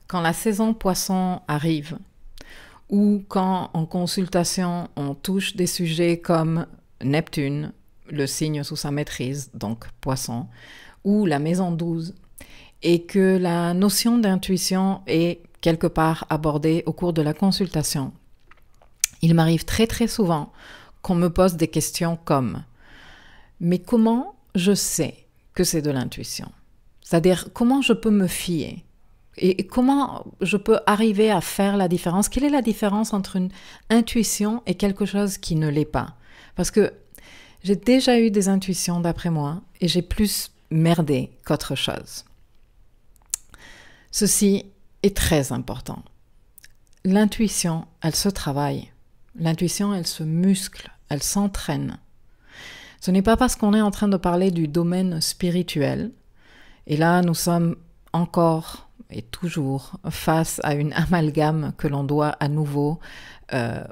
Quand la saison poisson arrive, ou quand en consultation on touche des sujets comme Neptune, le signe sous sa maîtrise, donc poisson, ou la maison 12, et que la notion d'intuition est quelque part abordée au cours de la consultation, il m'arrive très très souvent qu'on me pose des questions comme « Mais comment je sais que c'est de l'intuition ?» C'est-à-dire, comment je peux me fier ? Et comment je peux arriver à faire la différence ? Quelle est la différence entre une intuition et quelque chose qui ne l'est pas ? Parce que j'ai déjà eu des intuitions d'après moi et j'ai plus merdé qu'autre chose. Ceci est très important. L'intuition, elle se travaille. L'intuition, elle se muscle, elle s'entraîne. Ce n'est pas parce qu'on est en train de parler du domaine spirituel, et là nous sommes encore et toujours face à une amalgame que l'on doit à nouveau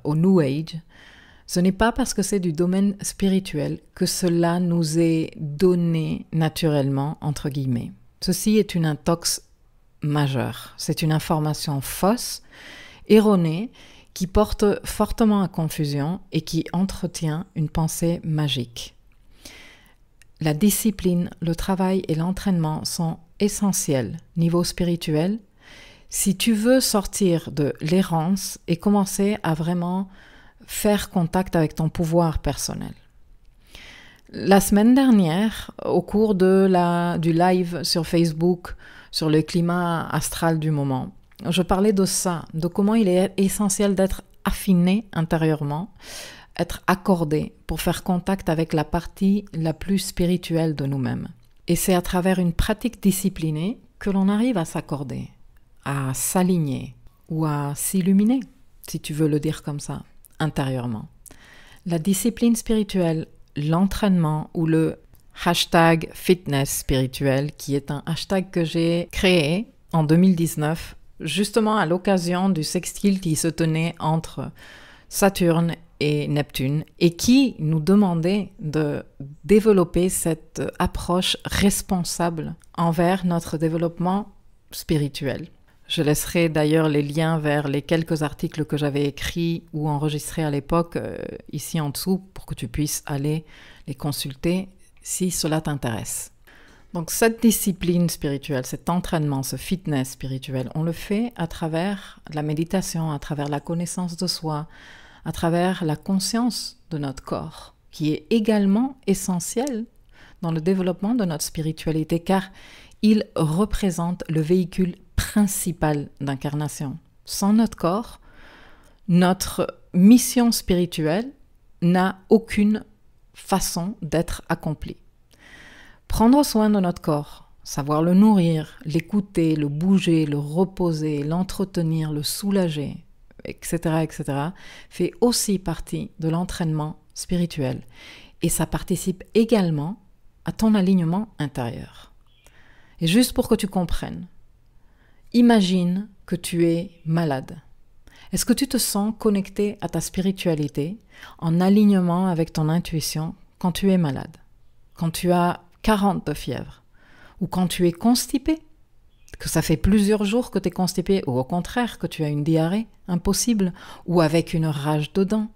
au New Age. Ce n'est pas parce que c'est du domaine spirituel que cela nous est donné naturellement, entre guillemets. Ceci est une intox majeure. C'est une information fausse, erronée, qui porte fortement à confusion et qui entretient une pensée magique. La discipline, le travail et l'entraînement sont essentiels niveau spirituel si tu veux sortir de l'errance et commencer à vraiment faire contact avec ton pouvoir personnel. La semaine dernière, au cours du live sur Facebook sur le climat astral du moment, je parlais de ça, de comment il est essentiel d'être affiné intérieurement, être accordé pour faire contact avec la partie la plus spirituelle de nous-mêmes. Et c'est à travers une pratique disciplinée que l'on arrive à s'accorder, à s'aligner ou à s'illuminer, si tu veux le dire comme ça, intérieurement. La discipline spirituelle, l'entraînement ou le hashtag fitness spirituel, qui est un hashtag que j'ai créé en 2019, justement à l'occasion du sextile qui se tenait entre Saturne et Neptune, et qui nous demandait de développer cette approche responsable envers notre développement spirituel. Je laisserai d'ailleurs les liens vers les quelques articles que j'avais écrits ou enregistrés à l'époque ici en dessous pour que tu puisses aller les consulter si cela t'intéresse. Donc cette discipline spirituelle, cet entraînement, ce fitness spirituel, on le fait à travers la méditation, à travers la connaissance de soi, à travers la conscience de notre corps, qui est également essentiel dans le développement de notre spiritualité, car il représente le véhicule principal d'incarnation. Sans notre corps, notre mission spirituelle n'a aucune façon d'être accomplie. Prendre soin de notre corps, savoir le nourrir, l'écouter, le bouger, le reposer, l'entretenir, le soulager, etc., fait aussi partie de l'entraînement spirituel. Et ça participe également à ton alignement intérieur. Et juste pour que tu comprennes, imagine que tu es malade. Est-ce que tu te sens connecté à ta spiritualité, en alignement avec ton intuition quand tu es malade, quand tu as 40 de fièvre, ou quand tu es constipé, que ça fait plusieurs jours que tu es constipé, ou au contraire que tu as une diarrhée impossible, ou avec une rage de dents?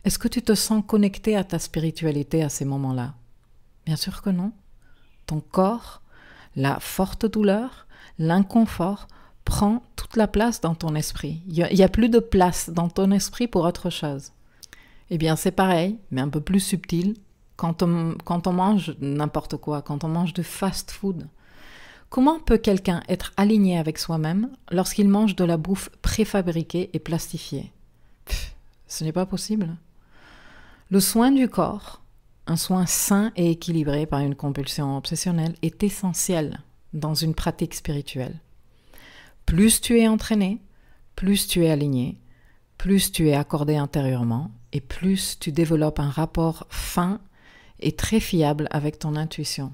Est-ce que tu te sens connecté à ta spiritualité à ces moments-là? Bien sûr que non. Ton corps, la forte douleur, l'inconfort prend toute la place dans ton esprit. Il n'y a plus de place dans ton esprit pour autre chose. Eh bien c'est pareil, mais un peu plus subtil, quand on mange n'importe quoi, quand on mange du fast-food. Comment peut quelqu'un être aligné avec soi-même lorsqu'il mange de la bouffe préfabriquée et plastifiée ? Ce n'est pas possible. Le soin du corps, un soin sain et équilibré par une compulsion obsessionnelle, est essentiel dans une pratique spirituelle. Plus tu es entraîné, plus tu es aligné, plus tu es accordé intérieurement et plus tu développes un rapport fin et très fiable avec ton intuition.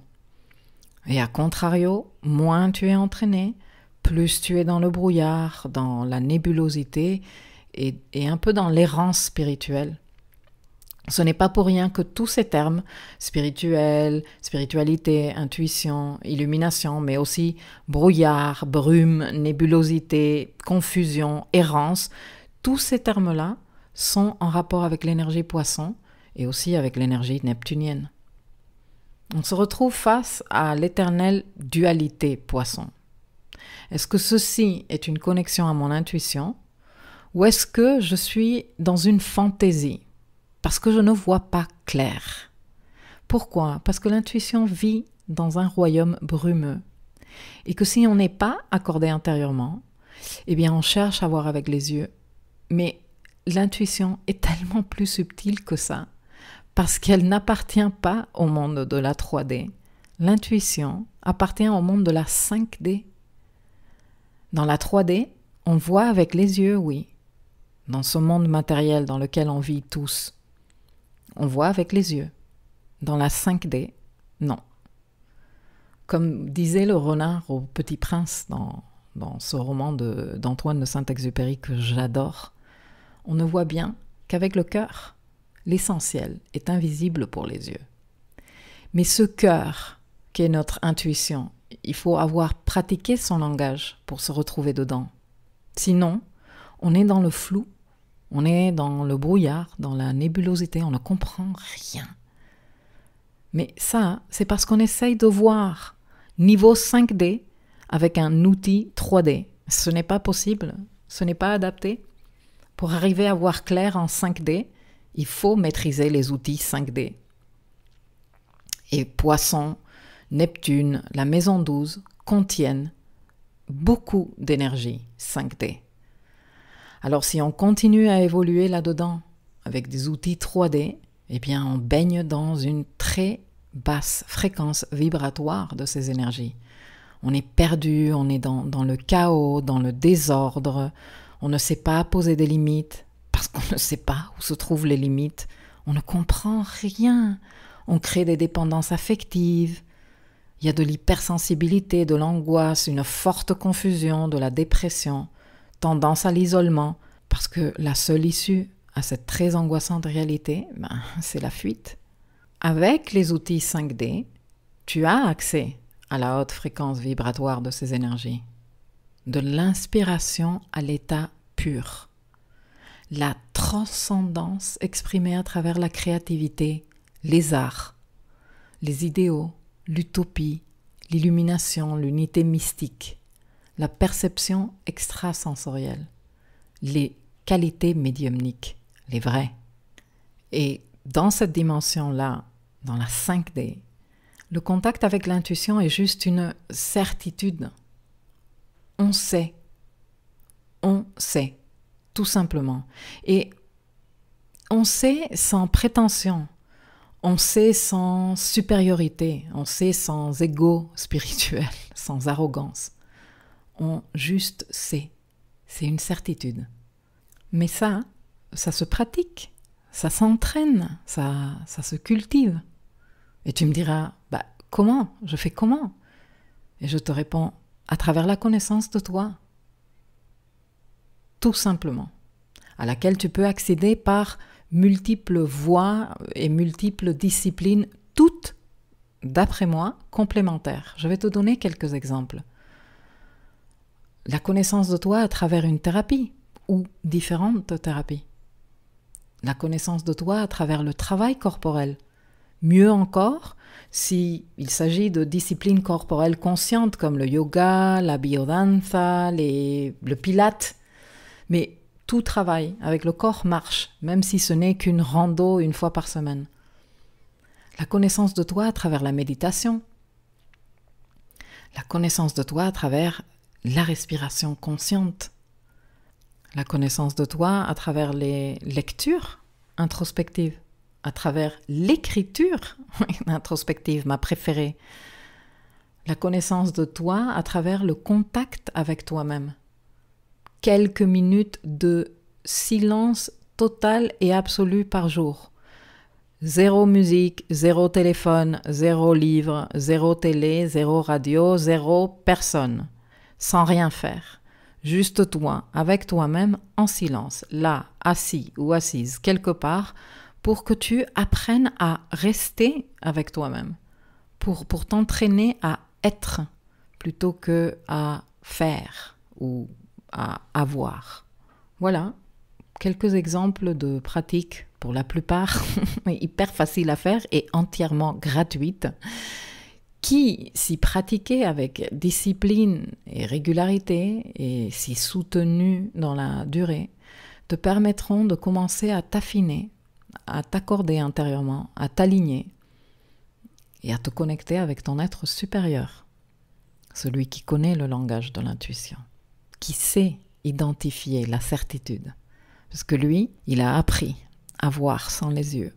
Et à contrario, moins tu es entraîné, plus tu es dans le brouillard, dans la nébulosité et un peu dans l'errance spirituelle. Ce n'est pas pour rien que tous ces termes, spirituel, spiritualité, intuition, illumination, mais aussi brouillard, brume, nébulosité, confusion, errance, tous ces termes-là sont en rapport avec l'énergie poisson et aussi avec l'énergie neptunienne. On se retrouve face à l'éternelle dualité poisson. Est-ce que ceci est une connexion à mon intuition ou est-ce que je suis dans une fantaisie parce que je ne vois pas clair? Pourquoi? Parce que l'intuition vit dans un royaume brumeux et que si on n'est pas accordé intérieurement, eh bien on cherche à voir avec les yeux. Mais l'intuition est tellement plus subtile que ça parce qu'elle n'appartient pas au monde de la 3D. L'intuition appartient au monde de la 5D. Dans la 3D, on voit avec les yeux, oui. Dans ce monde matériel dans lequel on vit tous, on voit avec les yeux. Dans la 5D, non. Comme disait le renard au Petit Prince dans ce roman d'Antoine de Saint-Exupéry que j'adore, on ne voit bien qu'avec le cœur. L'essentiel est invisible pour les yeux. Mais ce cœur, qui est notre intuition, il faut avoir pratiqué son langage pour se retrouver dedans. Sinon, on est dans le flou, on est dans le brouillard, dans la nébulosité, on ne comprend rien. Mais ça, c'est parce qu'on essaye de voir niveau 5D avec un outil 3D. Ce n'est pas possible, ce n'est pas adapté. Pour arriver à voir clair en 5D, il faut maîtriser les outils 5D. Et Poisson, Neptune, la maison 12 contiennent beaucoup d'énergie 5D. Alors si on continue à évoluer là-dedans avec des outils 3D, eh bien on baigne dans une très basse fréquence vibratoire de ces énergies. On est perdu, on est dans le chaos, dans le désordre, on ne sait pas poser des limites parce qu'on ne sait pas où se trouvent les limites, on ne comprend rien, on crée des dépendances affectives, il y a de l'hypersensibilité, de l'angoisse, une forte confusion, de la dépression, tendance à l'isolement, parce que la seule issue à cette très angoissante réalité, c'est la fuite. Avec les outils 5D, tu as accès à la haute fréquence vibratoire de ces énergies, de l'inspiration à l'état pur, la transcendance exprimée à travers la créativité, les arts, les idéaux, l'utopie, l'illumination, l'unité mystique, la perception extrasensorielle, les qualités médiumniques, les vraies. Et dans cette dimension-là, dans la 5D, le contact avec l'intuition est juste une certitude. On sait, tout simplement. Et on sait sans prétention, on sait sans supériorité, on sait sans ego spirituel, sans arrogance. On juste sait. C'est une certitude. Mais ça se pratique, ça s'entraîne, ça se cultive. Et tu me diras, comment? Je fais comment? Et je te réponds, à travers la connaissance de toi. Tout simplement. À laquelle tu peux accéder par multiples voies et multiples disciplines, toutes, d'après moi, complémentaires. Je vais te donner quelques exemples. La connaissance de toi à travers une thérapie ou différentes thérapies. La connaissance de toi à travers le travail corporel. Mieux encore, s'il s'agit de disciplines corporelles conscientes comme le yoga, la biodanza, le pilate. Mais tout travail avec le corps marche, même si ce n'est qu'une rando une fois par semaine. La connaissance de toi à travers la méditation. La connaissance de toi à travers la respiration consciente. La connaissance de toi à travers les lectures introspectives, à travers l'écriture introspective, ma préférée. La connaissance de toi à travers le contact avec toi-même. Quelques minutes de silence total et absolu par jour. Zéro musique, zéro téléphone, zéro livre, zéro télé, zéro radio, zéro personne. Sans rien faire. Juste toi, avec toi-même, en silence, là, assis ou assise quelque part, pour que tu apprennes à rester avec toi-même, pour t'entraîner à être plutôt que à faire ou à avoir. Voilà, quelques exemples de pratiques, pour la plupart hyper faciles à faire et entièrement gratuites, qui, si pratiquées avec discipline et régularité et si soutenues dans la durée, te permettront de commencer à t'affiner, à t'accorder intérieurement, à t'aligner et à te connecter avec ton être supérieur, celui qui connaît le langage de l'intuition, qui sait identifier la certitude, parce que lui, il a appris à voir sans les yeux,